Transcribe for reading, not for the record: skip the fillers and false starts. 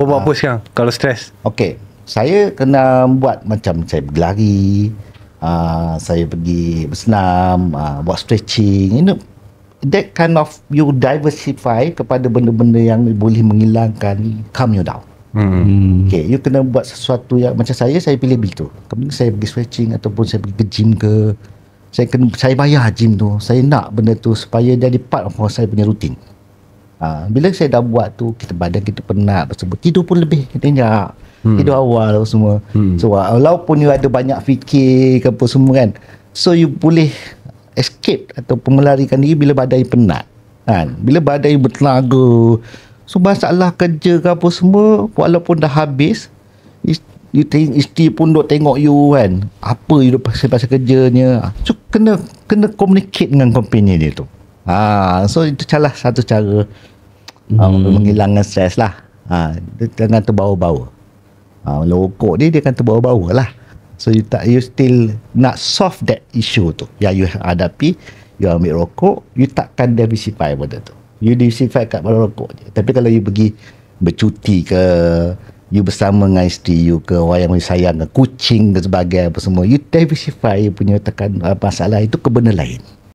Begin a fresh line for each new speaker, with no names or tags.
Buat apa sekarang kalau stres?
Okey, saya kena buat macam saya berlari, saya pergi bersenam, buat stretching. That kind of you diversify kepada benda-benda yang boleh menghilangkan, calm you down. Okay, you kena buat sesuatu yang macam saya pilih begitu. Kemudian saya pergi stretching ataupun saya pergi ke gym ke. Saya bayar gym tu. Saya nak benda tu supaya jadi part of saya punya rutin. Bila saya dah buat tu, badan kita penat, tidur pun lebih nyenyak. Tidur awal semua. So walaupun you ada banyak fikir ke apa semua kan, so you boleh escape ataupun melarikan diri bila badan you penat kan. Bila badan you bertenaga, so masalah kerja ke apa semua, walaupun dah habis, isteri pun duk tengok you kan, apa you duk pasal kerjanya. So kena communicate dengan company dia tu. So itu salah satu cara menghilangkan stres lah. Jangan terbawa-bawa. Rokok dia akan terbawa-bawa lah. So you still nak solve that issue tu yang you hadapi. You ambil rokok, you takkan diversify benda tu. You diversify kat pada rokok je. Tapi kalau you pergi bercuti ke, you bersama dengan isteri you ke, orang yang you sayang ke, kucing ke sebagainya apa semua, you diversify you punya tekan masalah itu ke benda lain.